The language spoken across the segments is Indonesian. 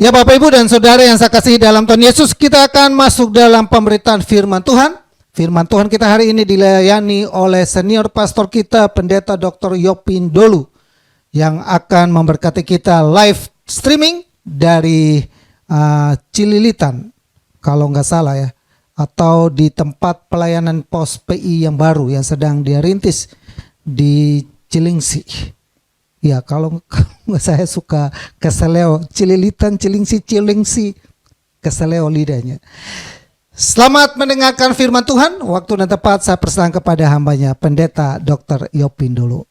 Ya Bapak Ibu dan Saudara yang saya kasihi dalam Tuhan Yesus, kita akan masuk dalam pemberitaan firman Tuhan. Firman Tuhan kita hari ini dilayani oleh senior pastor kita, Pendeta Dr. Yopin Dolu, yang akan memberkati kita live streaming dari Cililitan, kalau nggak salah ya, atau di tempat pelayanan pos PI yang baru yang sedang dia rintis di Cilingsi. Ya, kalau saya suka keseleo, Cililitan, Cilingsi, keseleo lidahnya. Selamat mendengarkan firman Tuhan. Waktu dan tepat saya persilakan kepada hambanya, Pendeta Dr. Yopin dulu.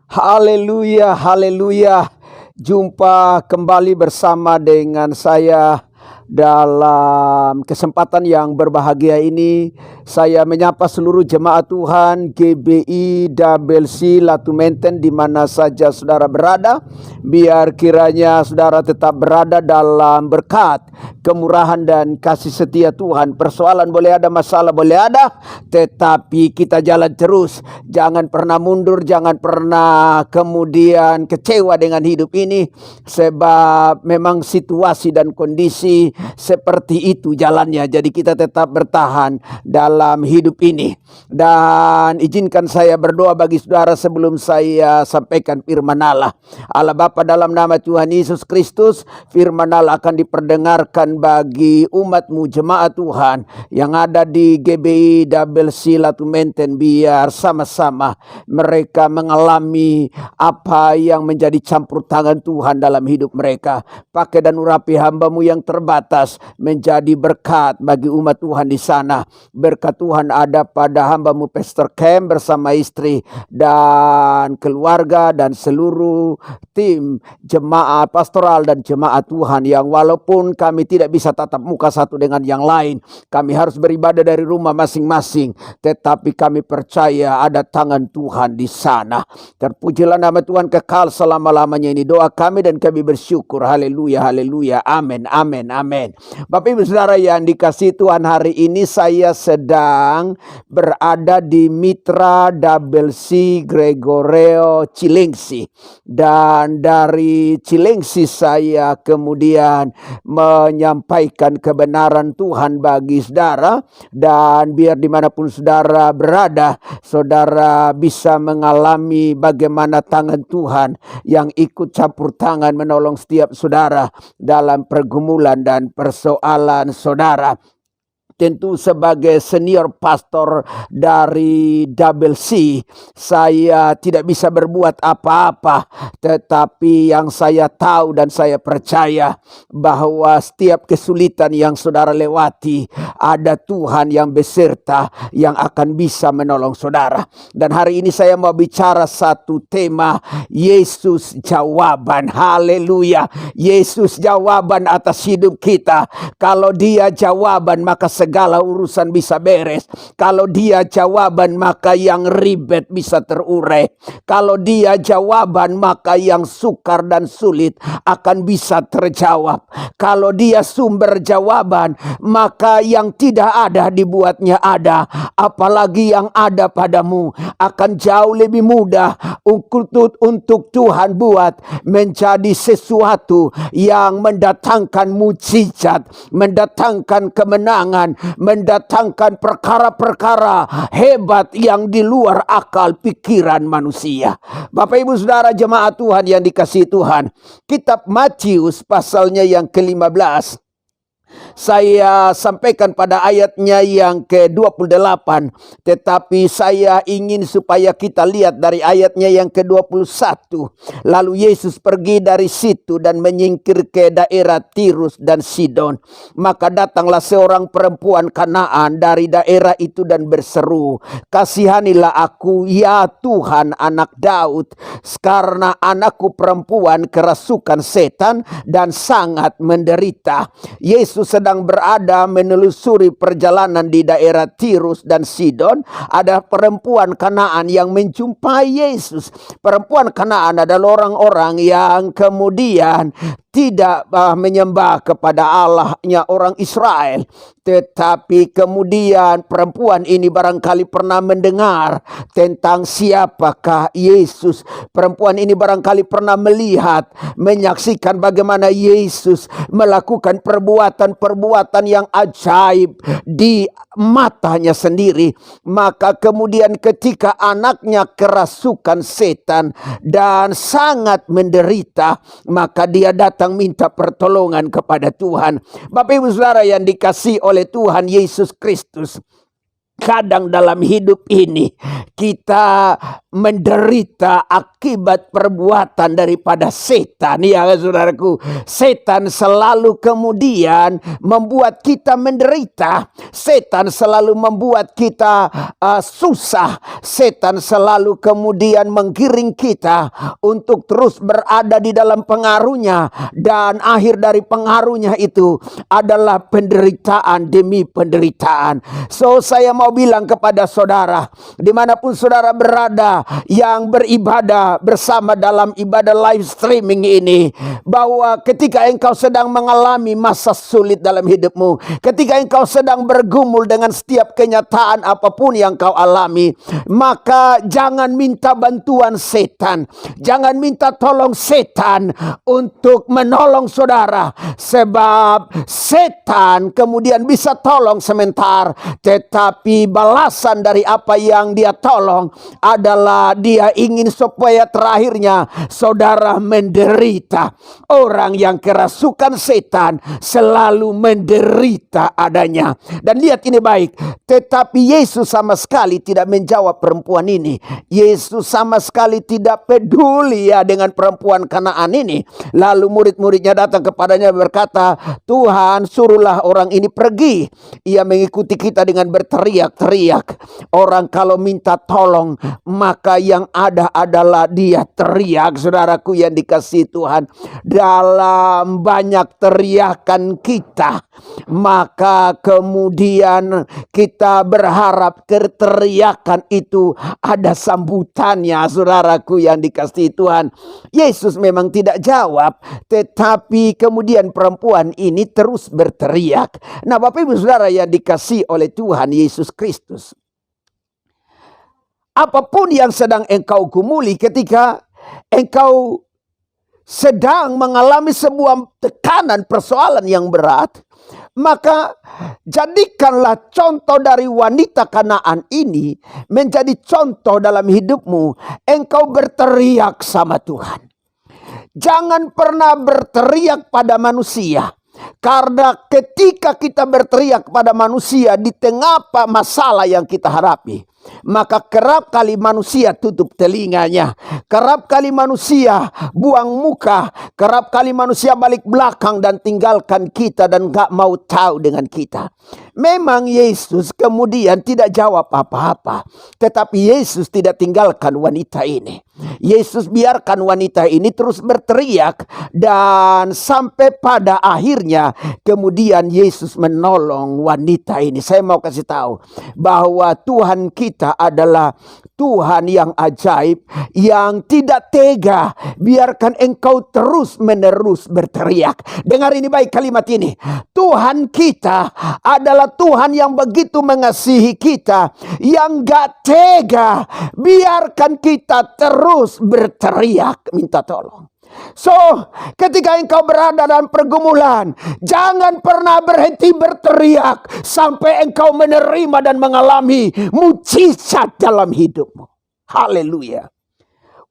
Haleluya, haleluya. Jumpa kembali bersama dengan saya dalam kesempatan yang berbahagia ini. Saya menyapa seluruh jemaat Tuhan GBI WC Latu Menten di mana saja saudara berada. Biar kiranya saudara tetap berada dalam berkat, kemurahan dan kasih setia Tuhan. Persoalan boleh ada, masalah boleh ada, tetapi kita jalan terus. Jangan pernah mundur, jangan pernah kemudian kecewa dengan hidup ini. Sebab memang situasi dan kondisi seperti itu jalannya. Jadi kita tetap bertahan dalam hidup ini. Dan izinkan saya berdoa bagi saudara sebelum saya sampaikan firman Allah. Allah Bapa, dalam nama Tuhan Yesus Kristus, firman Allah akan diperdengarkan bagi umat-Mu jemaat Tuhan yang ada di GBI WC Latu Menten. Biar sama-sama mereka mengalami apa yang menjadi campur tangan Tuhan dalam hidup mereka. Pakai dan urapi hamba-Mu yang terbatas menjadi berkat bagi umat Tuhan di sana. Berkat Tuhan ada pada hamba-Mu Pastor Kem bersama istri dan keluarga dan seluruh tim jemaat pastoral dan jemaat Tuhan yang walaupun kami tidak bisa tatap muka satu dengan yang lain, kami harus beribadah dari rumah masing-masing, tetapi kami percaya ada tangan Tuhan di sana. Terpujilah nama Tuhan kekal selama-lamanya. Ini doa kami dan kami bersyukur. Haleluya, haleluya, amin, amin, amin. Bapak Ibu Saudara yang dikasihi Tuhan, hari ini saya sedang berada di Mitra WC Gregorio Cilengsi. Dan dari Cilengsi saya kemudian menyampaikan kebenaran Tuhan bagi saudara. Dan biar dimanapun saudara berada, saudara bisa mengalami bagaimana tangan Tuhan yang ikut campur tangan menolong setiap saudara dalam pergumulan dan persoalan saudara. Tentu sebagai senior pastor dari WC, saya tidak bisa berbuat apa-apa. Tetapi yang saya tahu dan saya percaya bahwa setiap kesulitan yang saudara lewati, ada Tuhan yang beserta yang akan bisa menolong saudara. Dan hari ini saya mau bicara satu tema, Yesus jawaban. Haleluya. Yesus jawaban atas hidup kita. Kalau Dia jawaban, maka segala urusan bisa beres. Kalau Dia jawaban, maka yang ribet bisa terurai. Kalau Dia jawaban, maka yang sukar dan sulit akan bisa terjawab. Kalau Dia sumber jawaban, maka yang tidak ada dibuatnya ada. Apalagi yang ada padamu akan jauh lebih mudah untuk Tuhan buat menjadi sesuatu yang mendatangkan mujizat, mendatangkan kemenangan, mendatangkan perkara-perkara hebat yang di luar akal pikiran manusia. Bapak Ibu Saudara jemaat Tuhan yang dikasihi Tuhan, kitab Matius pasalnya yang ke-15 saya sampaikan pada ayatnya yang ke-28, tetapi saya ingin supaya kita lihat dari ayatnya yang ke-21. Lalu Yesus pergi dari situ dan menyingkir ke daerah Tirus dan Sidon. Maka datanglah seorang perempuan Kanaan dari daerah itu dan berseru, "Kasihanilah aku, ya Tuhan, anak Daud, karena anakku perempuan kerasukan setan dan sangat menderita." Yesus sedang berada menelusuri perjalanan di daerah Tirus dan Sidon. Ada perempuan Kanaan yang menjumpai Yesus. Perempuan Kanaan adalah orang-orang yang kemudian tidak menyembah kepada Allahnya orang Israel. Tetapi kemudian perempuan ini barangkali pernah mendengar tentang siapakah Yesus. Perempuan ini barangkali pernah melihat, menyaksikan bagaimana Yesus melakukan perbuatan-perbuatan yang ajaib di matanya sendiri. Maka kemudian ketika anaknya kerasukan setan dan sangat menderita, maka dia datang minta pertolongan kepada Tuhan. Bapak Ibu Saudara yang dikasihi oleh Tuhan Yesus Kristus, kadang dalam hidup ini kita menderita akibat perbuatan daripada setan. Ya saudaraku, setan selalu kemudian membuat kita menderita. Setan selalu membuat kita susah. Setan selalu kemudian menggiring kita untuk terus berada di dalam pengaruhnya. Dan akhir dari pengaruhnya itu adalah penderitaan demi penderitaan. So saya mau bilang kepada saudara, dimanapun saudara berada yang beribadah bersama dalam ibadah live streaming ini, bahwa ketika engkau sedang mengalami masa sulit dalam hidupmu, ketika engkau sedang bergumul dengan setiap kenyataan apapun yang kau alami, maka jangan minta bantuan setan, jangan minta tolong setan untuk menolong saudara, sebab setan kemudian bisa tolong sebentar, tetapi balasan dari apa yang dia tolong adalah dia ingin supaya terakhirnya saudara menderita. Orang yang kerasukan setan selalu menderita adanya. Dan lihat ini baik, tetapi Yesus sama sekali tidak menjawab perempuan ini. Yesus sama sekali tidak peduli ya dengan perempuan Kanaan ini. Lalu murid-muridnya datang kepadanya berkata, Tuhan, suruhlah orang ini pergi. Ia mengikuti kita dengan berteriak-teriak. Orang kalau minta tolong, maka yang ada adalah dia teriak. Saudaraku yang dikasihi Tuhan, dalam banyak teriakan kita, maka kemudian kita berharap teriakan itu ada sambutannya. Saudaraku yang dikasihi Tuhan, Yesus memang tidak jawab, tetapi kemudian perempuan ini terus berteriak. Nah Bapak Ibu Saudara yang dikasihi oleh Tuhan Yesus Kristus, apapun yang sedang engkau gumuli, ketika engkau sedang mengalami sebuah tekanan persoalan yang berat, maka jadikanlah contoh dari wanita Kanaan ini menjadi contoh dalam hidupmu. Engkau berteriak sama Tuhan. Jangan pernah berteriak pada manusia. Karena ketika kita berteriak pada manusia di tengah masalah yang kita hadapi, maka kerap kali manusia tutup telinganya, kerap kali manusia buang muka, kerap kali manusia balik belakang dan tinggalkan kita dan gak mau tahu dengan kita. Memang Yesus kemudian tidak jawab apa-apa, tetapi Yesus tidak tinggalkan wanita ini. Yesus biarkan wanita ini terus berteriak, dan sampai pada akhirnya kemudian Yesus menolong wanita ini. Saya mau kasih tahu bahwa Tuhan kita adalah Tuhan yang ajaib, yang tidak tega biarkan engkau terus-menerus berteriak. Dengar ini baik kalimat ini. Tuhan kita adalah Tuhan yang begitu mengasihi kita, yang gak tega biarkan kita terus berteriak minta tolong. So, ketika engkau berada dalam pergumulan, jangan pernah berhenti berteriak sampai engkau menerima dan mengalami mujizat dalam hidupmu. Haleluya.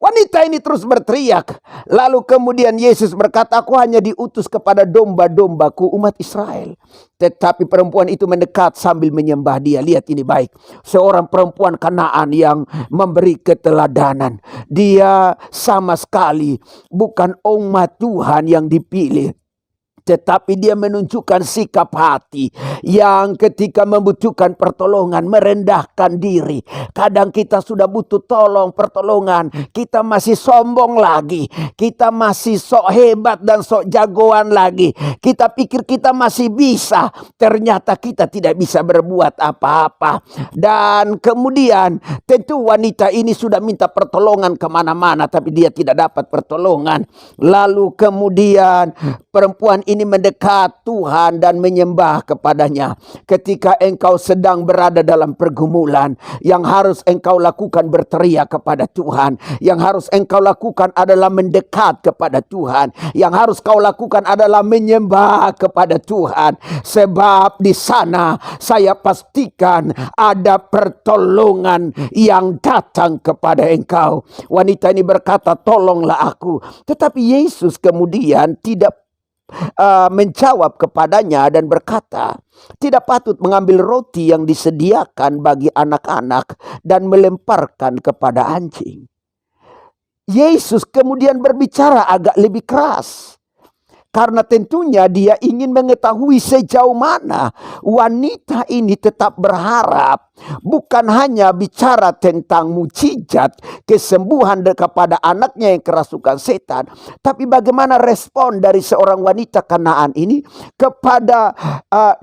Wanita ini terus berteriak. Lalu kemudian Yesus berkata, aku hanya diutus kepada domba-dombaku umat Israel. Tetapi perempuan itu mendekat sambil menyembah dia. Lihat ini baik. Seorang perempuan Kanaan yang memberi keteladanan. Dia sama sekali bukan umat Tuhan yang dipilih. Tetapi dia menunjukkan sikap hati yang ketika membutuhkan pertolongan merendahkan diri. Kadang kita sudah butuh pertolongan, kita masih sombong lagi, kita masih sok hebat dan sok jagoan lagi. Kita pikir kita masih bisa, ternyata kita tidak bisa berbuat apa-apa. Dan kemudian tentu wanita ini sudah minta pertolongan kemana-mana, tapi dia tidak dapat pertolongan. Lalu kemudian perempuan ini mendekat Tuhan dan menyembah kepadanya. Ketika engkau sedang berada dalam pergumulan, yang harus engkau lakukan berteriak kepada Tuhan. Yang harus engkau lakukan adalah mendekat kepada Tuhan. Yang harus kau lakukan adalah menyembah kepada Tuhan. Sebab di sana saya pastikan ada pertolongan yang datang kepada engkau. Wanita ini berkata, tolonglah aku. Tetapi Yesus kemudian tidak menjawab kepadanya dan berkata, tidak patut mengambil roti yang disediakan bagi anak-anak dan melemparkan kepada anjing. Yesus kemudian berbicara agak lebih keras, karena tentunya dia ingin mengetahui sejauh mana wanita ini tetap berharap. Bukan hanya bicara tentang mukjizat kesembuhan kepada anaknya yang kerasukan setan, tapi bagaimana respon dari seorang wanita Kanaan ini kepada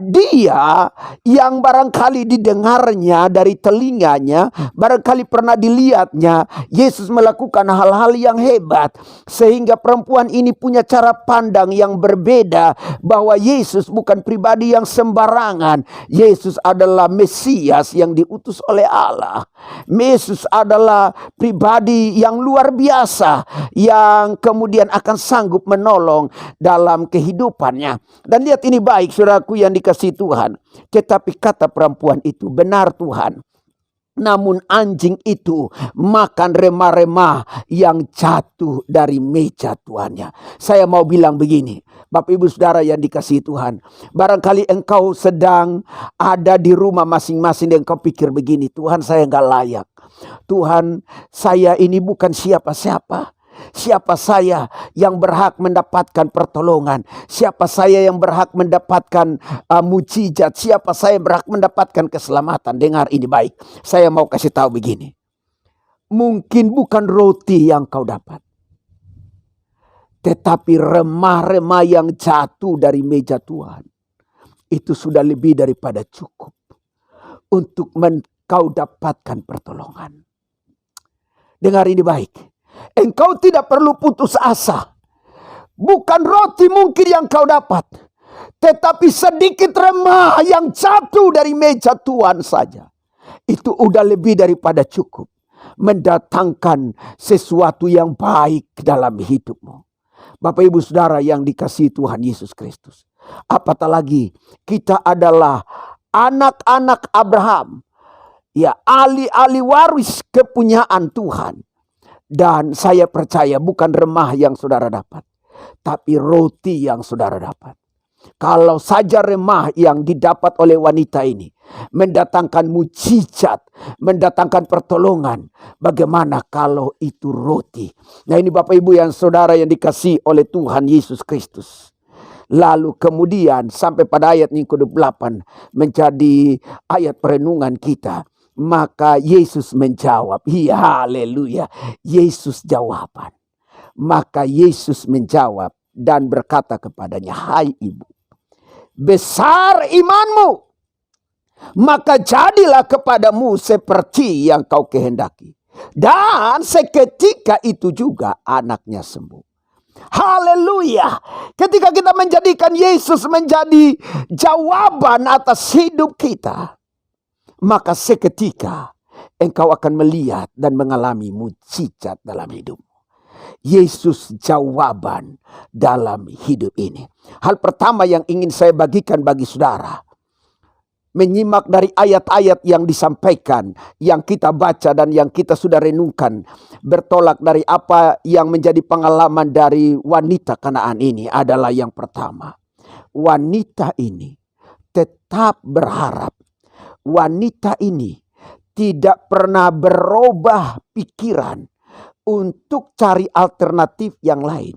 dia yang barangkali didengarnya dari telinganya, barangkali pernah dilihatnya Yesus melakukan hal-hal yang hebat, sehingga perempuan ini punya cara pandang yang berbeda, bahwa Yesus bukan pribadi yang sembarangan. Yesus adalah Mesias yang diutus oleh Allah. Yesus adalah pribadi yang luar biasa, yang kemudian akan sanggup menolong dalam kehidupannya. Dan lihat ini baik, saudaraku yang dikasihi Tuhan. Tetapi kata perempuan itu, benar Tuhan, namun anjing itu makan remah-remah yang jatuh dari meja tuannya. Saya mau bilang begini, Bapak Ibu Saudara yang dikasihi Tuhan, barangkali engkau sedang ada di rumah masing-masing dan engkau pikir begini, Tuhan saya gak layak. Tuhan saya ini bukan siapa-siapa. Siapa saya yang berhak mendapatkan pertolongan? Siapa saya yang berhak mendapatkan mukjizat? Siapa saya yang berhak mendapatkan keselamatan? Dengar ini baik. Saya mau kasih tahu begini. Mungkin bukan roti yang kau dapat, tetapi remah-remah yang jatuh dari meja Tuhan, itu sudah lebih daripada cukup untuk kau dapatkan pertolongan. Dengar ini baik. Engkau tidak perlu putus asa. Bukan roti mungkin yang kau dapat, tetapi sedikit remah yang jatuh dari meja Tuhan saja, itu udah lebih daripada cukup mendatangkan sesuatu yang baik dalam hidupmu. Bapak Ibu Saudara yang dikasihi Tuhan Yesus Kristus, apatah lagi kita adalah anak-anak Abraham, ya, ahli-ahli waris kepunyaan Tuhan. Dan saya percaya bukan remah yang saudara dapat, tapi roti yang saudara dapat. Kalau saja remah yang didapat oleh wanita ini mendatangkan mukjizat, mendatangkan pertolongan, bagaimana kalau itu roti? Nah ini Bapak Ibu yang saudara yang dikasihi oleh Tuhan Yesus Kristus. Lalu kemudian sampai pada ayat yang ke-8 menjadi ayat perenungan kita. Maka Yesus menjawab, iya haleluya, Yesus jawaban. Maka Yesus menjawab dan berkata kepadanya, hai ibu, besar imanmu, maka jadilah kepadamu seperti yang kau kehendaki. Dan seketika itu juga anaknya sembuh. Haleluya. Ketika kita menjadikan Yesus menjadi jawaban atas hidup kita, maka seketika engkau akan melihat dan mengalami mukjizat dalam hidupmu. Yesus jawaban dalam hidup ini. Hal pertama yang ingin saya bagikan bagi saudara, menyimak dari ayat-ayat yang disampaikan, yang kita baca dan yang kita sudah renungkan, bertolak dari apa yang menjadi pengalaman dari wanita Kanaan ini adalah yang pertama, wanita ini tetap berharap. Wanita ini tidak pernah berubah pikiran untuk cari alternatif yang lain.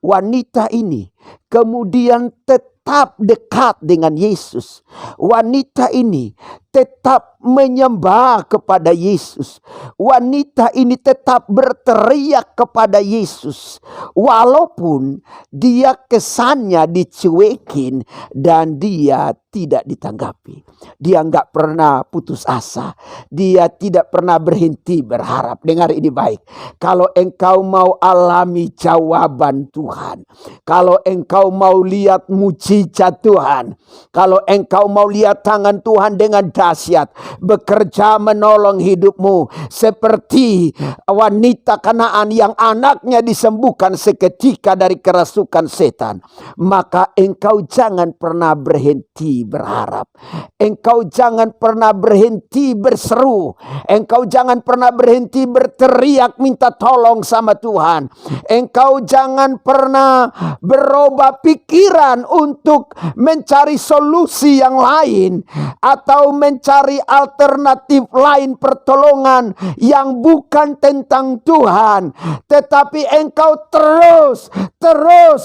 Wanita ini kemudian tetap dekat dengan Yesus. Wanita ini tetap menyembah kepada Yesus. Wanita ini tetap berteriak kepada Yesus. Walaupun dia kesannya dicuekin dan dia tidak ditanggapi. Dia nggak pernah putus asa. Dia tidak pernah berhenti berharap. Dengar ini baik. Kalau engkau mau alami jawaban Tuhan. Kalau engkau mau lihat mujizat Tuhan. Kalau engkau mau lihat tangan Tuhan dengan dahsyat bekerja menolong hidupmu seperti wanita Kanaan yang anaknya disembuhkan seketika dari kerasukan setan, maka engkau jangan pernah berhenti berharap. Engkau jangan pernah berhenti berseru. Engkau jangan pernah berhenti berteriak minta tolong sama Tuhan. Engkau jangan pernah berubah pikiran untuk mencari solusi yang lain atau mencari alternatif lain pertolongan yang bukan tentang Tuhan, tetapi engkau terus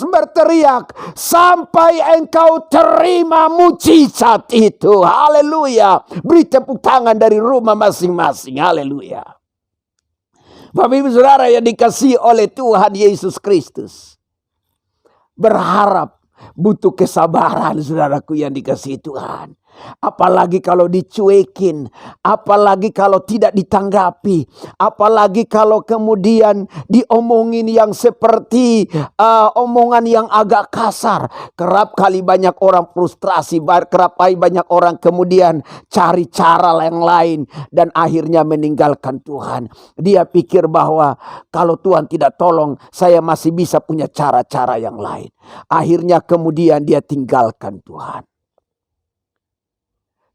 berteriak sampai engkau terima mujizat itu. Haleluya. Beri tepuk tangan dari rumah masing-masing. Haleluya. Bapak Ibu Saudara yang dikasihi oleh Tuhan Yesus Kristus, berharap butuh kesabaran, saudaraku yang dikasihi Tuhan. Apalagi kalau dicuekin, apalagi kalau tidak ditanggapi, apalagi kalau kemudian diomongin yang seperti omongan yang agak kasar. Kerap kali banyak orang frustrasi, kerap kali banyak orang kemudian cari cara yang lain dan akhirnya meninggalkan Tuhan. Dia pikir bahwa kalau Tuhan tidak tolong, saya masih bisa punya cara-cara yang lain. Akhirnya kemudian dia tinggalkan Tuhan.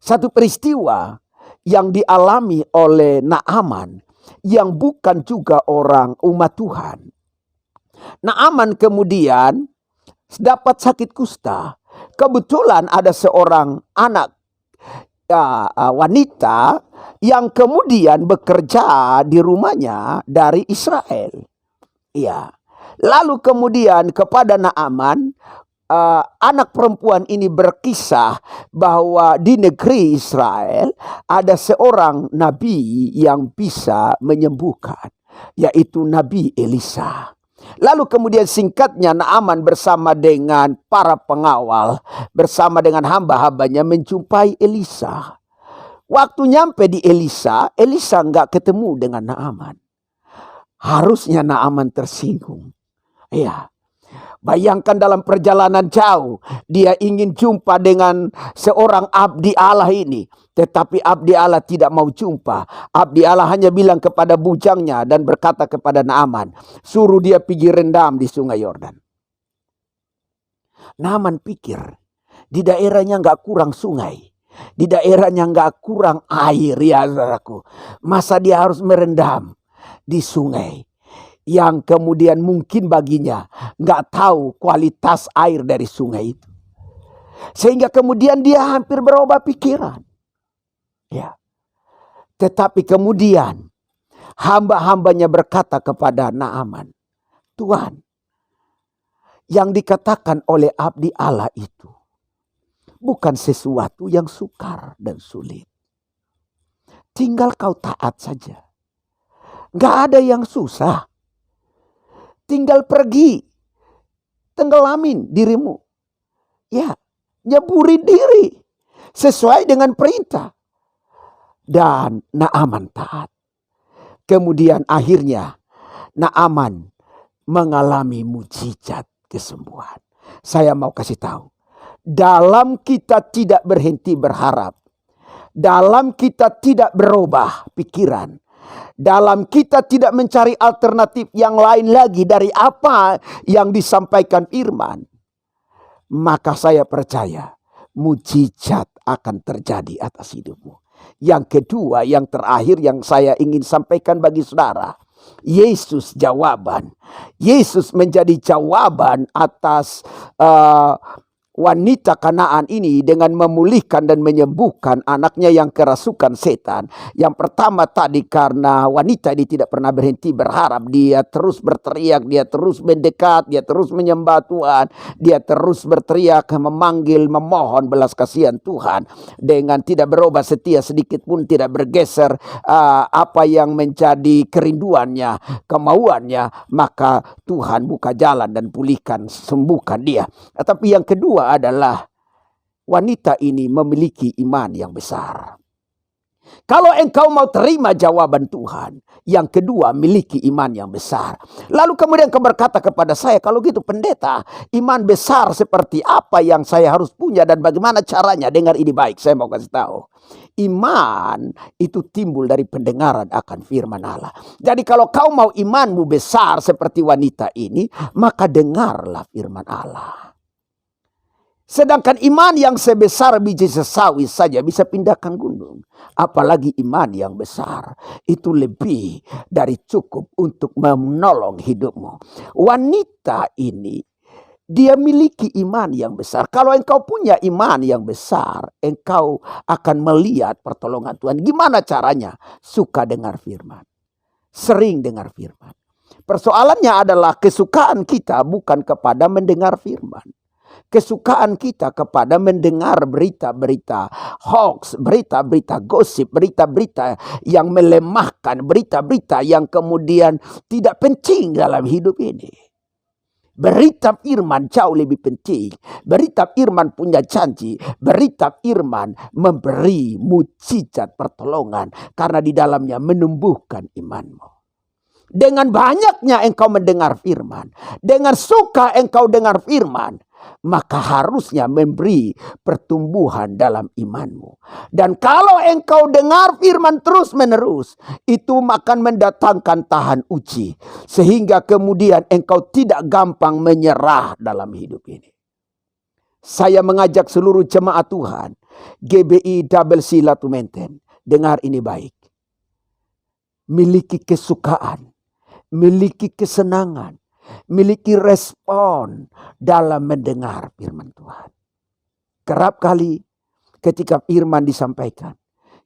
Satu peristiwa yang dialami oleh Naaman yang bukan juga orang umat Tuhan. Naaman kemudian dapat sakit kusta. Kebetulan ada seorang anak wanita yang kemudian bekerja di rumahnya dari Israel. Ya. Lalu kemudian kepada Naaman, anak perempuan ini berkisah bahwa di negeri Israel ada seorang nabi yang bisa menyembuhkan, yaitu Nabi Elisa. Lalu kemudian singkatnya Naaman bersama dengan para pengawal, bersama dengan hamba-hambanya menjumpai Elisa. Waktu nyampe di Elisa nggak ketemu dengan Naaman. Harusnya Naaman tersinggung. Ya. Bayangkan dalam perjalanan jauh, dia ingin jumpa dengan seorang abdi Allah ini. Tetapi abdi Allah tidak mau jumpa. Abdi Allah hanya bilang kepada bujangnya dan berkata kepada Naaman, suruh dia pergi rendam di sungai Yordan. Naaman pikir, di daerahnya gak kurang sungai. Di daerahnya gak kurang air, ya saudaraku. Masa dia harus merendam di sungai yang kemudian mungkin baginya nggak tahu kualitas air dari sungai itu, sehingga kemudian dia hampir berubah pikiran. Ya, tetapi kemudian hamba-hambanya berkata kepada Naaman, Tuhan, yang dikatakan oleh abdi Allah itu bukan sesuatu yang sukar dan sulit. Tinggal kau taat saja. Nggak ada yang susah. Tinggal pergi, tenggelamin dirimu. Ya, nyeburi diri sesuai dengan perintah. Dan Naaman taat. Kemudian akhirnya Naaman mengalami mujizat kesembuhan. Saya mau kasih tahu, dalam kita tidak berhenti berharap, dalam kita tidak berubah pikiran, dalam kita tidak mencari alternatif yang lain lagi dari apa yang disampaikan firman, maka saya percaya mujizat akan terjadi atas hidupmu. Yang kedua, yang terakhir yang saya ingin sampaikan bagi saudara, Yesus jawaban. Yesus menjadi jawaban atas wanita Kanaan ini dengan memulihkan dan menyembuhkan anaknya yang kerasukan setan. Yang pertama tadi karena wanita ini tidak pernah berhenti berharap. Dia terus berteriak, dia terus mendekat, dia terus menyembah Tuhan. Dia terus berteriak, memanggil, memohon belas kasihan Tuhan. Dengan tidak berubah setia sedikit pun, tidak bergeser apa yang menjadi kerinduannya, kemauannya. Maka Tuhan buka jalan dan pulihkan, sembuhkan dia. Tapi yang kedua adalah wanita ini memiliki iman yang besar. Kalau engkau mau terima jawaban Tuhan, yang kedua miliki iman yang besar. Lalu kemudian kau berkata kepada saya, kalau gitu pendeta, iman besar seperti apa yang saya harus punya dan bagaimana caranya? Dengar ini baik, saya mau kasih tahu. Iman itu timbul dari pendengaran akan firman Allah. Jadi kalau kau mau imanmu besar seperti wanita ini, maka dengarlah firman Allah. Sedangkan iman yang sebesar biji sesawi saja bisa pindahkan gunung. Apalagi iman yang besar. Itu lebih dari cukup untuk menolong hidupmu. Wanita ini, dia miliki iman yang besar. Kalau engkau punya iman yang besar, engkau akan melihat pertolongan Tuhan. Gimana caranya? Suka dengar firman. Sering dengar firman. Persoalannya adalah kesukaan kita bukan kepada mendengar firman. Kesukaan kita kepada mendengar berita-berita hoax, berita-berita gosip, berita-berita yang melemahkan, berita-berita yang kemudian tidak penting dalam hidup ini. Berita firman jauh lebih penting. Berita firman punya janji. Berita firman memberi mujizat pertolongan karena di dalamnya menumbuhkan imanmu. Dengan banyaknya engkau mendengar firman, dengan suka engkau dengar firman, maka harusnya memberi pertumbuhan dalam imanmu. Dan kalau engkau dengar firman terus menerus, itu akan mendatangkan tahan uji. Sehingga kemudian engkau tidak gampang menyerah dalam hidup ini. Saya mengajak seluruh jemaat Tuhan, GBI Double C Latu Menten, dengar ini baik. Miliki kesukaan, miliki kesenangan, miliki respon dalam mendengar firman Tuhan. Kerap kali ketika firman disampaikan,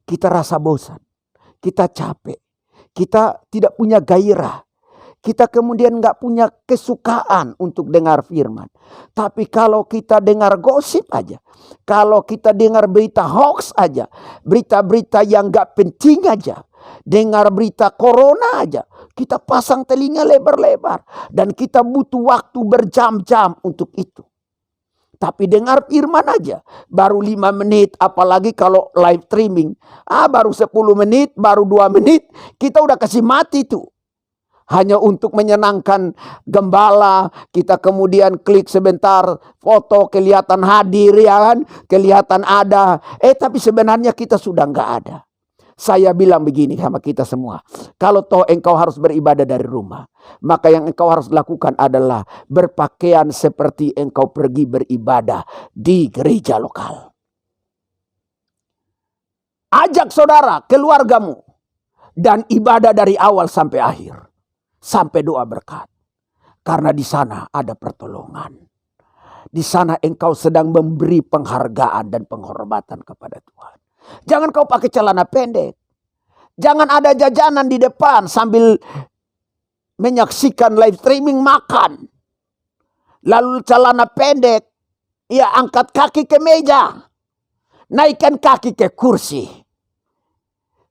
kita rasa bosan, kita capek, kita tidak punya gairah, kita kemudian gak punya kesukaan untuk dengar firman. Tapi kalau kita dengar gosip aja, kalau kita dengar berita hoax aja, berita-berita yang gak penting aja, dengar berita corona aja, kita pasang telinga lebar-lebar. Dan kita butuh waktu berjam-jam untuk itu. Tapi dengar firman aja, baru 5 menit, apalagi kalau live streaming. Baru 10 menit, baru 2 menit, kita udah kasih mati tuh. Hanya untuk menyenangkan gembala, kita kemudian klik sebentar, foto kelihatan hadir ya kan, kelihatan ada. Tapi sebenarnya kita sudah nggak ada. Saya bilang begini sama kita semua. Kalau toh engkau harus beribadah dari rumah, maka yang engkau harus lakukan adalah berpakaian seperti engkau pergi beribadah di gereja lokal. Ajak saudara, keluargamu, dan ibadah dari awal sampai akhir. Sampai doa berkat. Karena di sana ada pertolongan. Di sana engkau sedang memberi penghargaan dan penghormatan kepada Tuhan. Jangan kau pakai celana pendek. Jangan ada jajanan di depan sambil menyaksikan live streaming makan. Lalu celana pendek, ya angkat kaki ke meja. Naikkan kaki ke kursi.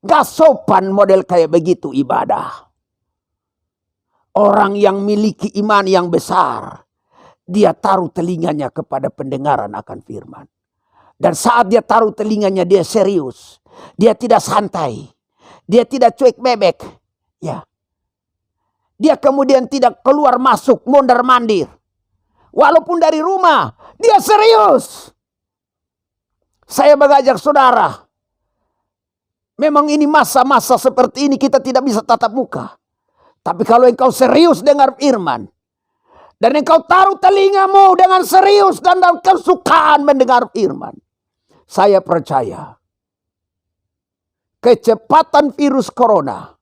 Gak sopan model kayak begitu ibadah. Orang yang miliki iman yang besar, dia taruh telinganya kepada pendengaran akan firman. Dan saat dia taruh telinganya, dia serius. Dia tidak santai. Dia tidak cuek bebek. Ya. Dia kemudian tidak keluar masuk, mondar mandir. Walaupun dari rumah, dia serius. Saya mengajak saudara. Memang ini masa-masa seperti ini kita tidak bisa tatap muka. Tapi kalau engkau serius dengar firman, dan engkau taruh telingamu dengan serius dan dalam kesukaan mendengar firman, saya percaya kecepatan virus corona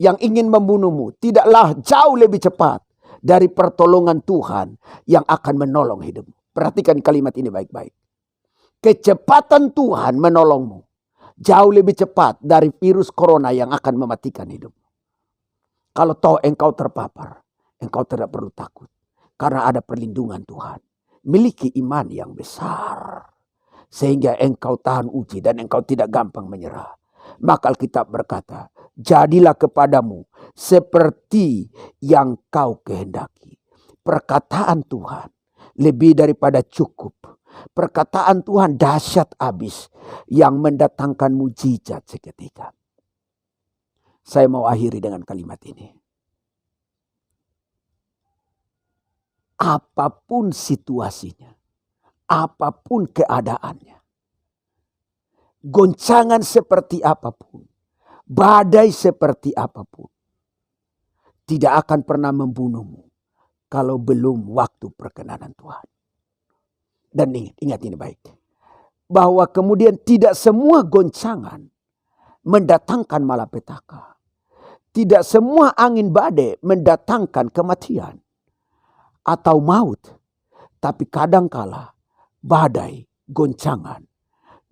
yang ingin membunuhmu tidaklah jauh lebih cepat dari pertolongan Tuhan yang akan menolong hidupmu. Perhatikan kalimat ini baik-baik. Kecepatan Tuhan menolongmu jauh lebih cepat dari virus corona yang akan mematikan hidupmu. Kalau toh engkau terpapar, engkau tidak perlu takut. Karena ada perlindungan Tuhan. Miliki iman yang besar. Sehingga engkau tahan uji dan engkau tidak gampang menyerah. Maka Alkitab berkata, jadilah kepadamu seperti yang kau kehendaki. Perkataan Tuhan lebih daripada cukup. Perkataan Tuhan dahsyat abis yang mendatangkan mujizat seketika. Saya mau akhiri dengan kalimat ini. Apapun situasinya, apapun keadaannya, goncangan seperti apapun, badai seperti apapun, tidak akan pernah membunuhmu kalau belum waktu perkenanan Tuhan. Dan ingat ini baik, bahwa kemudian tidak semua goncangan mendatangkan malapetaka. Tidak semua angin badai mendatangkan kematian atau maut. Tapi kadangkala badai, goncangan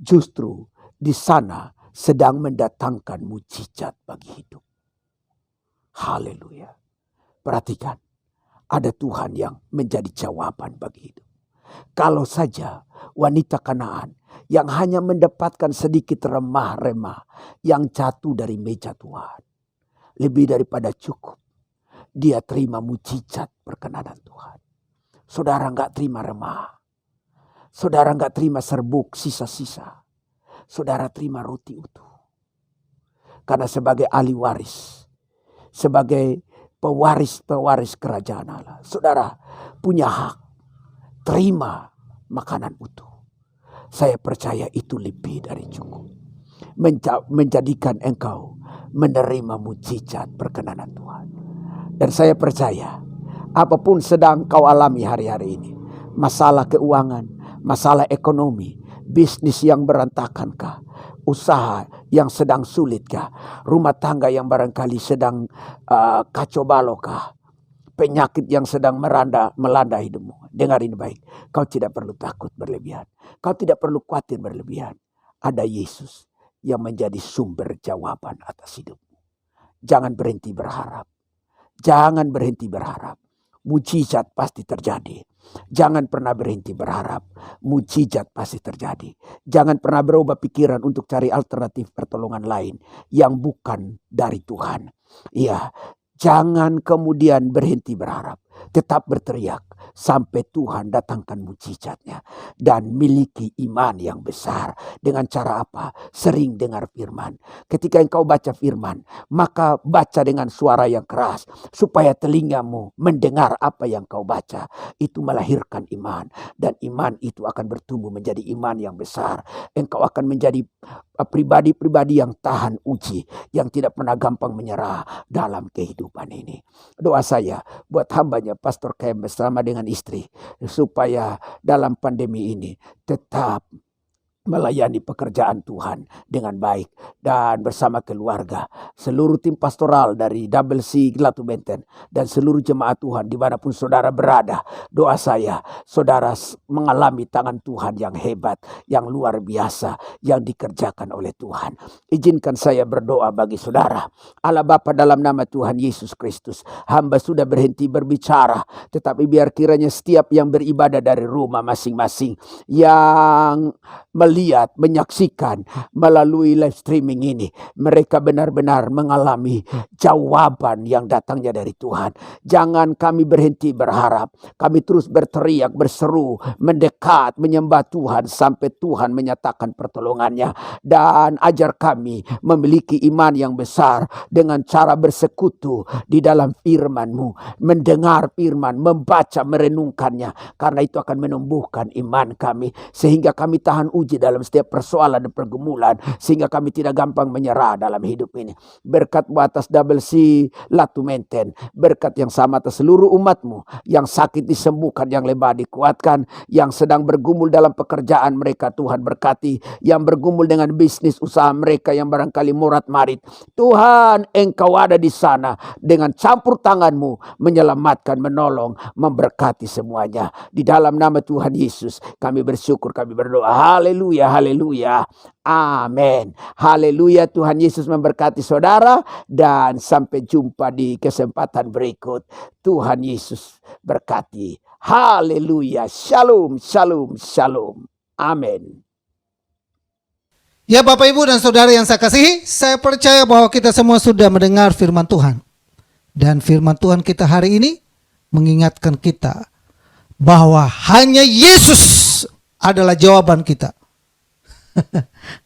justru di sana sedang mendatangkan mujizat bagi hidup. Haleluya. Perhatikan, ada Tuhan yang menjadi jawaban bagi hidup. Kalau saja wanita Kanaan yang hanya mendapatkan sedikit remah-remah yang jatuh dari meja Tuhan, lebih daripada cukup, dia terima mujizat perkenanan Tuhan. Saudara enggak terima remah. Saudara enggak terima serbuk sisa-sisa. Saudara terima roti utuh. Karena sebagai ahli waris, sebagai pewaris kerajaan Allah, saudara punya hak terima makanan utuh. Saya percaya itu lebih dari cukup. Menjadikan engkau menerima mujizat perkenanan Tuhan. Dan saya percaya apapun sedang kau alami hari-hari ini, masalah keuangan, masalah ekonomi, bisnis yang berantakankah, usaha yang sedang sulitkah, rumah tangga yang barangkali sedang kacau balokah, penyakit yang sedang melanda hidupmu. Dengar ini baik, kau tidak perlu takut berlebihan, kau tidak perlu khawatir berlebihan. Ada Yesus yang menjadi sumber jawaban atas hidupmu. Jangan berhenti berharap. Jangan berhenti berharap. Mujizat pasti terjadi. Jangan pernah berhenti berharap. Mujizat pasti terjadi. Jangan pernah berubah pikiran untuk cari alternatif pertolongan lain yang bukan dari Tuhan. Iya, jangan kemudian berhenti berharap. Tetap berteriak sampai Tuhan datangkan mujizatnya. Dan miliki iman yang besar. Dengan cara apa? Sering dengar firman. Ketika engkau baca firman, maka baca dengan suara yang keras. Supaya telingamu mendengar apa yang kau baca. Itu melahirkan iman. Dan iman itu akan bertumbuh menjadi iman yang besar. Engkau akan menjadi pribadi-pribadi yang tahan uji. Yang tidak pernah gampang menyerah dalam kehidupan ini. Doa saya buat hambanya Pastor Kem bersama dengan istri, supaya dalam pandemi ini tetap melayani pekerjaan Tuhan dengan baik dan bersama keluarga, seluruh tim pastoral dari Double C Gelatu Benten dan seluruh jemaat Tuhan dimanapun saudara berada. Doa saya, saudara mengalami tangan Tuhan yang hebat, yang luar biasa, yang dikerjakan oleh Tuhan. Izinkan saya berdoa bagi saudara. Allah Bapa, dalam nama Tuhan Yesus Kristus, hamba sudah berhenti berbicara, tetapi biar kiranya setiap yang beribadah dari rumah masing-masing, yang melihat, menyaksikan melalui live streaming ini, mereka benar-benar mengalami jawaban yang datangnya dari Tuhan. Jangan kami berhenti berharap. Kami terus berteriak, berseru, mendekat, menyembah Tuhan sampai Tuhan menyatakan pertolongannya. Dan ajar kami memiliki iman yang besar dengan cara bersekutu di dalam firman-Mu, mendengar firman, membaca, merenungkannya. Karena itu akan menumbuhkan iman kami sehingga kami tahan uji dalam setiap persoalan dan pergumulan, sehingga kami tidak gampang menyerah dalam hidup ini. Berkat-Mu atas Double C Latu Menten, berkat yang sama atas seluruh umat-Mu, yang sakit disembuhkan, yang lemah dikuatkan, yang sedang bergumul dalam pekerjaan mereka Tuhan berkati, yang bergumul dengan bisnis usaha mereka yang barangkali morat marit. Tuhan, Engkau ada di sana dengan campur tangan-Mu menyelamatkan, menolong, memberkati semuanya. Di dalam nama Tuhan Yesus kami bersyukur, kami berdoa. Haleluya, haleluya. Amin. Haleluya. Tuhan Yesus memberkati saudara dan sampai jumpa di kesempatan berikut. Tuhan Yesus berkati. Haleluya. Shalom, shalom, shalom. Amin. Ya Bapak Ibu dan Saudara yang saya kasihi, saya percaya bahwa kita semua sudah mendengar firman Tuhan. Dan firman Tuhan kita hari ini mengingatkan kita bahwa hanya Yesus adalah jawaban kita.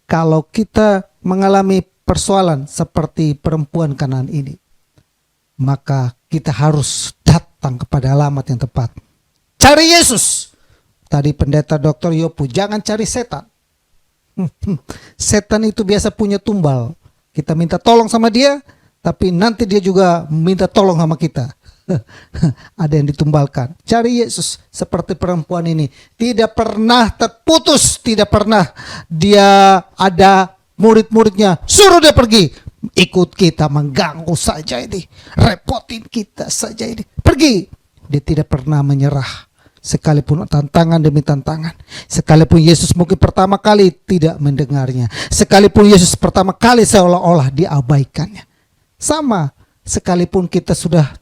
Kalau kita mengalami persoalan seperti perempuan Kanaan ini, maka kita harus datang kepada alamat yang tepat. Cari Yesus. Tadi pendeta Dr. Yopu, jangan cari setan. Setan itu biasa punya tumbal. Kita minta tolong sama dia, tapi nanti dia juga minta tolong sama kita. Ada yang ditumbalkan. Cari Yesus seperti perempuan ini. Tidak pernah terputus. Tidak pernah dia ada murid-muridnya suruh dia pergi. Ikut kita, mengganggu saja ini. Repotin kita saja ini. Pergi. Dia tidak pernah menyerah. Sekalipun tantangan demi tantangan, sekalipun Yesus mungkin pertama kali tidak mendengarnya, sekalipun Yesus pertama kali seolah-olah diabaikannya, sama sekalipun kita sudah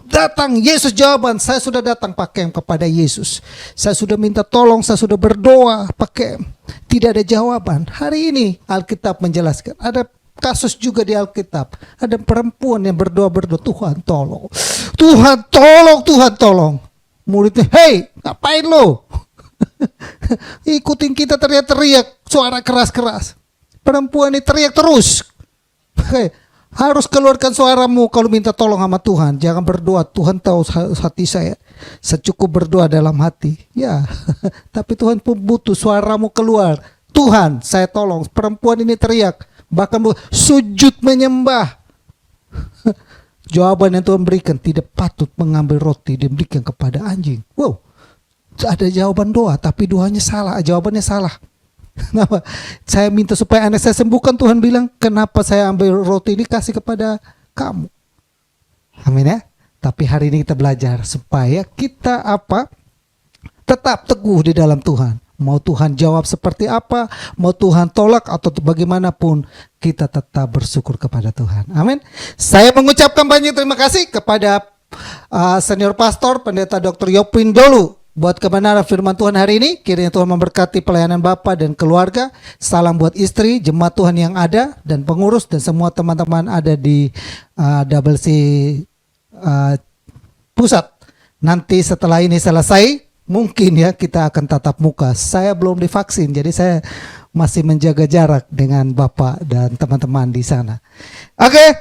datang, Yesus jawaban, saya sudah datang pakai kepada Yesus, saya sudah minta tolong, saya sudah berdoa pakai, tidak ada jawaban. Hari ini Alkitab menjelaskan, ada kasus juga di Alkitab, ada perempuan yang berdoa, Tuhan tolong, Tuhan tolong, Tuhan tolong. Muridnya, hei, ngapain lo? Ikutin kita, teriak-teriak, suara keras-keras. Perempuan ini teriak terus. Hei, harus keluarkan suaramu kalau minta tolong sama Tuhan. Jangan berdoa, Tuhan tahu hati saya. Secukup berdoa dalam hati. Ya, tapi Tuhan pun butuh suaramu keluar. Tuhan, saya tolong. Perempuan ini teriak, bahkan sujud menyembah. Jawaban yang Tuhan berikan, tidak patut mengambil roti dan berikan kepada anjing. Wow, ada jawaban doa, tapi doanya salah, jawabannya salah. Kenapa? Saya minta supaya anak saya sembuhkan, Tuhan bilang, kenapa saya ambil roti ini kasih kepada kamu? Amin ya. Tapi hari ini kita belajar supaya kita tetap teguh di dalam Tuhan. Mau Tuhan jawab seperti apa, mau Tuhan tolak atau bagaimanapun, kita tetap bersyukur kepada Tuhan. Amin. Saya mengucapkan banyak terima kasih kepada senior pastor pendeta Dr. Yopin Dolu buat kebenaran firman Tuhan hari ini. Kiranya Tuhan memberkati pelayanan Bapak dan keluarga. Salam buat istri, jemaat Tuhan yang ada dan pengurus dan semua teman-teman ada di Double C pusat. Nanti setelah ini selesai, mungkin ya kita akan tatap muka. Saya belum divaksin, jadi saya masih menjaga jarak dengan Bapak dan teman-teman di sana. Oke,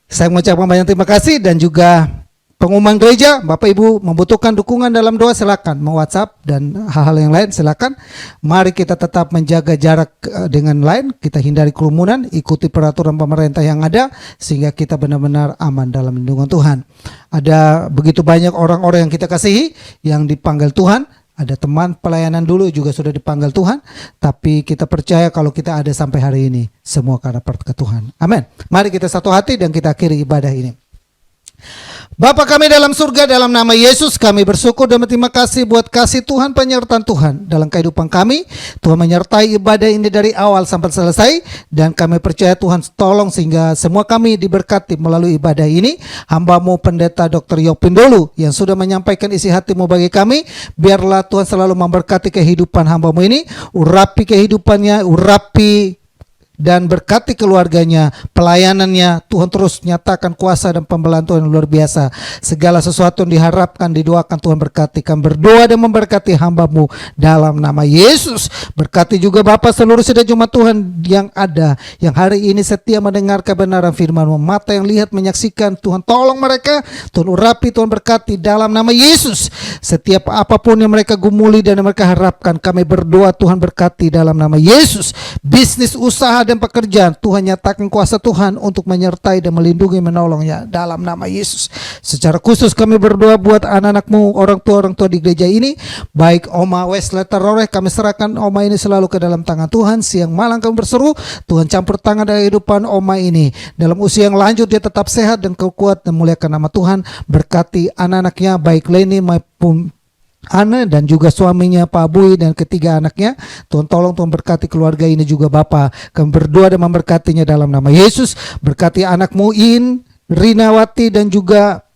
saya mengucapkan banyak terima kasih dan juga pengumuman gereja. Bapak Ibu membutuhkan dukungan dalam doa, silakan mau WhatsApp dan hal-hal yang lain silakan. Mari kita tetap menjaga jarak dengan lain, kita hindari kerumunan, ikuti peraturan pemerintah yang ada sehingga kita benar-benar aman dalam lindungan Tuhan. Ada begitu banyak orang-orang yang kita kasihi yang dipanggil Tuhan. Ada teman pelayanan dulu juga sudah dipanggil Tuhan, tapi kita percaya kalau kita ada sampai hari ini semua karena berkat Tuhan. Amin. Mari kita satu hati dan kita akhiri ibadah ini. Bapa kami dalam surga, dalam nama Yesus kami bersyukur dan berterima kasih buat kasih Tuhan, penyertaan Tuhan dalam kehidupan kami. Tuhan menyertai ibadah ini dari awal sampai selesai, dan kami percaya Tuhan tolong sehingga semua kami diberkati melalui ibadah ini. Hamba-Mu pendeta Dr. Yopin Dolu yang sudah menyampaikan isi hati-Mu bagi kami, biarlah Tuhan selalu memberkati kehidupan hamba-Mu ini, urapi kehidupannya, urapi dan berkati keluarganya, pelayanannya. Tuhan terus nyatakan kuasa dan pembelaan Tuhan yang luar biasa. Segala sesuatu yang diharapkan, didoakan, Tuhan berkati. Kami berdoa dan memberkati hamba-Mu dalam nama Yesus. Berkati juga Bapa seluruh sidang jemaat Tuhan yang ada, yang hari ini setia mendengar kebenaran firman-Mu. Mata yang lihat menyaksikan, Tuhan tolong mereka, Tuhan urapi, Tuhan berkati dalam nama Yesus. Setiap apapun yang mereka gumuli dan yang mereka harapkan, kami berdoa Tuhan berkati dalam nama Yesus. Bisnis, usaha, dan pekerjaan, Tuhan nyatakan kuasa Tuhan untuk menyertai dan melindungi, menolongnya dalam nama Yesus. Secara khusus kami berdoa buat anak-anak-Mu, orang tua di gereja ini, baik Oma Wesley Teroreh, kami serahkan Oma ini selalu ke dalam tangan Tuhan. Siang malam kami berseru, Tuhan campur tangan dari kehidupan Oma ini. Dalam usia yang lanjut dia tetap sehat dan kuat dan muliakan nama Tuhan. Berkati anak-anaknya, baik Leni maupun Ana dan juga suaminya Pak Bui dan ketiga anaknya. Tuhan tolong, Tuhan berkati keluarga ini juga Bapa. Kami berdoa dan memberkatinya dalam nama Yesus. Berkati anak-Mu In, Rinawati dan juga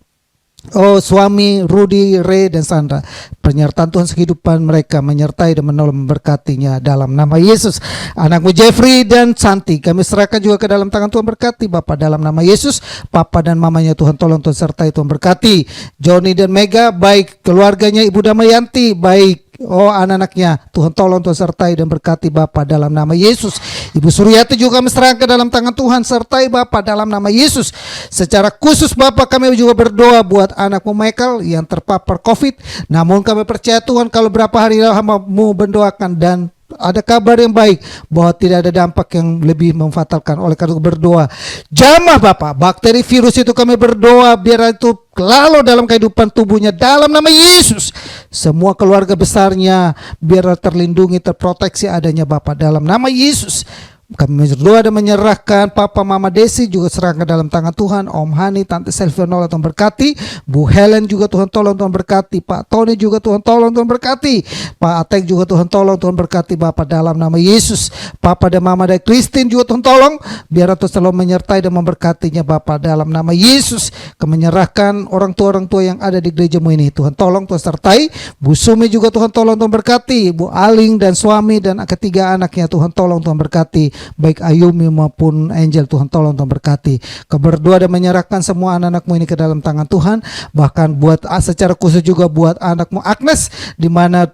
suami Rudy, Ray dan Sandra. Penyertaan Tuhan kehidupan mereka, menyertai dan menolong, memberkatinya dalam nama Yesus. Anak-Mu Jeffrey dan Santi kami serahkan juga ke dalam tangan Tuhan, berkati Bapa dalam nama Yesus. Papa dan mamanya Tuhan tolong, Tuhan sertai, Tuhan berkati. Johnny dan Mega, baik keluarganya Ibu Damayanti, baik anak-anaknya, Tuhan tolong, Tuhan sertai dan berkati Bapa dalam nama Yesus. Ibu Suryati juga kami serahkan ke dalam tangan Tuhan, sertai Bapa dalam nama Yesus. Secara khusus Bapa kami juga berdoa buat anak-Mu Michael yang terpapar COVID. Namun kami percaya Tuhan, kalau berapa hari hamba-Mu mendoakan dan ada kabar yang baik bahwa tidak ada dampak yang lebih memfatalkan. Oleh karena itu berdoa, jamah Bapak bakteri virus itu, kami berdoa biar itu lalu dalam kehidupan tubuhnya dalam nama Yesus. Semua keluarga besarnya biar terlindungi, terproteksi adanya Bapak dalam nama Yesus. Kami berdoa dan menyerahkan Papa Mama Desi juga serahkan dalam tangan Tuhan. Om Hani, Tante Selvionola, Tuhan berkati. Bu Helen juga Tuhan tolong, Tuhan berkati. Pak Tony juga Tuhan tolong, Tuhan berkati. Pak Atek juga Tuhan tolong, Tuhan berkati Bapak dalam nama Yesus. Papa dan Mama dari Christine juga Tuhan tolong, biar Tuhan selalu menyertai dan memberkatinya Bapak dalam nama Yesus. Kami menyerahkan orang tua yang ada di gereja-Mu ini, Tuhan tolong, Tuhan sertai. Bu Sumi juga Tuhan tolong, Tuhan berkati. Bu Aling dan suami dan ketiga anaknya Tuhan tolong, Tuhan berkati. Baik Ayumi maupun Angel, Tuhan tolong, Tuhan berkati. Berdoa dan menyerahkan semua anak-anak-Mu ini ke dalam tangan Tuhan. Bahkan buat secara khusus juga buat anak-Mu Agnes, di mana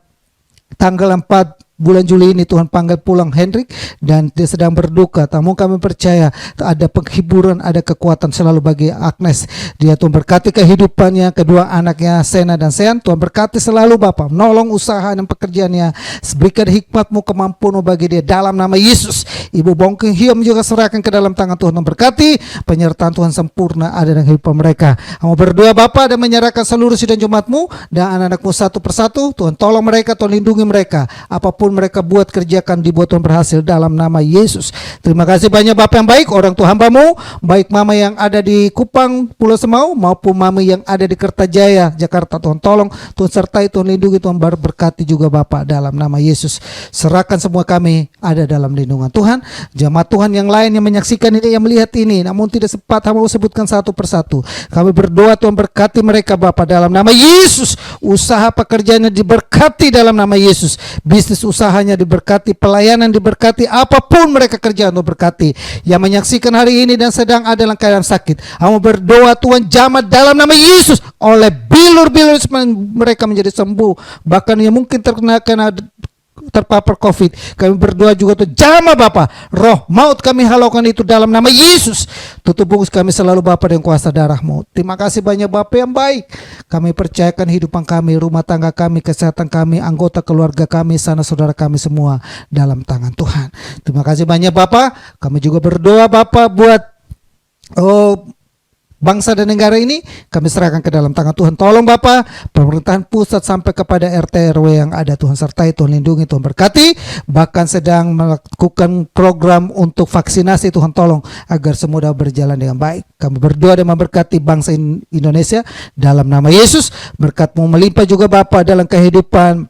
tanggal 4 bulan Juli ini Tuhan panggil pulang Hendrik dan dia sedang berduka. Namun kami percaya ada penghiburan, ada kekuatan selalu bagi Agnes. Dia Tuhan berkati kehidupannya, kedua anaknya Sena dan Sean. Tuhan berkati selalu Bapak, menolong usaha dan pekerjaannya. Berikan hikmat-Mu, kemampuan-Mu bagi dia dalam nama Yesus. Ibu Bongking Hiom juga serahkan ke dalam tangan Tuhan, memberkati. Penyertaan Tuhan sempurna ada dalam kehidupan mereka. Kamu berdoa Bapak dan menyerahkan seluruh sidang jemaat-Mu dan anak-anak-Mu satu persatu. Tuhan tolong mereka, Tuhan lindungi mereka. Apapun mereka buat, kerjakan, dibuat Tuhan berhasil dalam nama Yesus. Terima kasih banyak Bapak yang baik, orang tua hamba-Mu, baik Mama yang ada di Kupang, Pulau Semau, maupun Mama yang ada di Kertajaya, Jakarta. Tuhan tolong, Tuhan sertai, Tuhan lindungi, Tuhan berkati juga Bapak dalam nama Yesus. Serahkan semua kami ada dalam lindungan Tuhan. Jemaat Tuhan yang lain yang menyaksikan ini, yang melihat ini, namun tidak sempat hamba sebutkan satu persatu. Kami berdoa Tuhan berkati mereka Bapak dalam nama Yesus. Usaha pekerjaannya diberkati dalam nama Yesus. Bisnis usahanya diberkati, pelayanan diberkati, apapun mereka kerjaan Tuhan berkati. Yang menyaksikan hari ini dan sedang ada dalam keadaan sakit, kamu berdoa Tuhan jamah dalam nama Yesus. Oleh bilur-bilur mereka menjadi sembuh. Bahkan yang mungkin terpapar COVID, kami berdoa juga tuh jamah Bapak, roh maut kami halaukan itu dalam nama Yesus. Tutup bungkus kami selalu Bapak dengan kuasa darah-Mu. Terima kasih banyak Bapak yang baik. Kami percayakan hidupan kami, rumah tangga kami, kesehatan kami, anggota keluarga kami, sanak saudara kami semua dalam tangan Tuhan. Terima kasih banyak Bapak. Kami juga berdoa Bapak buat bangsa dan negara ini, kami serahkan ke dalam tangan Tuhan. Tolong Bapak, pemerintahan pusat sampai kepada RT RW yang ada, Tuhan sertai, Tuhan lindungi, Tuhan berkati. Bahkan sedang melakukan program untuk vaksinasi, Tuhan tolong agar semua dapat berjalan dengan baik. Kami berdoa dan memberkati bangsa Indonesia dalam nama Yesus. Berkat-Mu melimpah juga Bapak dalam kehidupan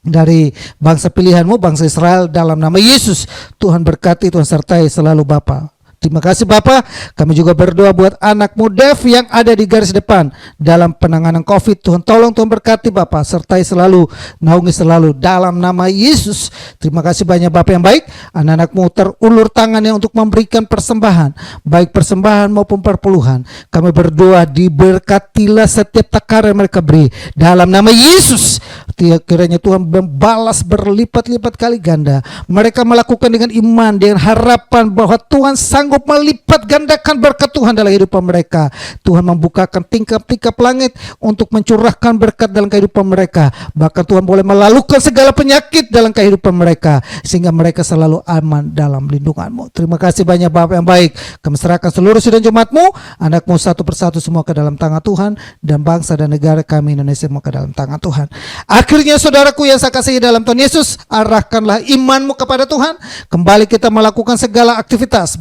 dari bangsa pilihan-Mu, bangsa Israel dalam nama Yesus. Tuhan berkati, Tuhan sertai selalu Bapak. Terima kasih Bapak. Kami juga berdoa buat anakmu Dev yang ada di garis depan dalam penanganan COVID. Tuhan tolong, Tuhan berkati Bapak, sertai selalu, naungi selalu dalam nama Yesus. Terima kasih banyak Bapak yang baik. Anak-anakmu terulur tangannya untuk memberikan persembahan, baik persembahan maupun perpuluhan. Kami berdoa diberkatilah setiap takaran yang mereka beri dalam nama Yesus. Kiranya Tuhan membalas berlipat-lipat kali ganda. Mereka melakukan dengan iman, dengan harapan bahwa Tuhan sanggup melipat gandakan berkat Tuhan dalam kehidupan mereka. Tuhan membukakan tingkap-tingkap langit untuk mencurahkan berkat dalam kehidupan mereka. Bahkan Tuhan boleh melalukan segala penyakit dalam kehidupan mereka, sehingga mereka selalu aman dalam lindungan-Mu. Terima kasih banyak Bapak yang baik. Kami serahkan seluruh sidang Jumat-Mu, anak-Mu satu persatu semua ke dalam tangan Tuhan, dan bangsa dan negara kami Indonesia semua ke dalam tangan Tuhan. Akhirnya saudaraku yang saya kasihi dalam Tuhan Yesus, arahkanlah imanmu kepada Tuhan. Kembali kita melakukan segala aktivitas.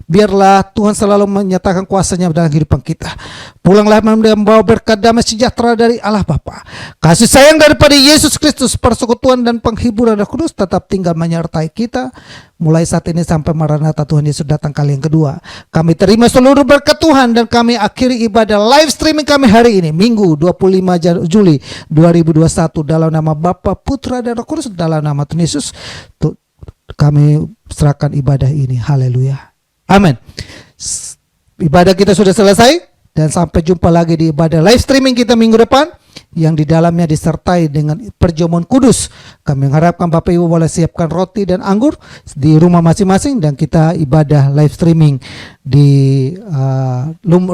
Biarlah Tuhan selalu menyatakan kuasa-Nya dalam kehidupan kita. Pulanglah membawa berkat damai sejahtera dari Allah Bapa, kasih sayang daripada Yesus Kristus, persekutuan dan penghiburan Roh Kudus tetap tinggal menyertai kita mulai saat ini sampai Maranatha Tuhan Yesus datang kali yang kedua. Kami terima seluruh berkat Tuhan dan kami akhiri ibadah live streaming kami hari ini, Minggu 25 Juli 2021, dalam nama Bapa, Putra dan Roh Kudus, dalam nama Tuhan Yesus kami serahkan ibadah ini. Haleluya. Amin. Ibadah kita sudah selesai dan sampai jumpa lagi di ibadah live streaming kita minggu depan yang di dalamnya disertai dengan perjamuan kudus. Kami mengharapkan Bapak Ibu boleh siapkan roti dan anggur di rumah masing-masing dan kita ibadah live streaming di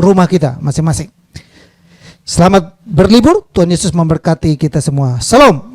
rumah kita masing-masing. Selamat berlibur, Tuhan Yesus memberkati kita semua. Salam.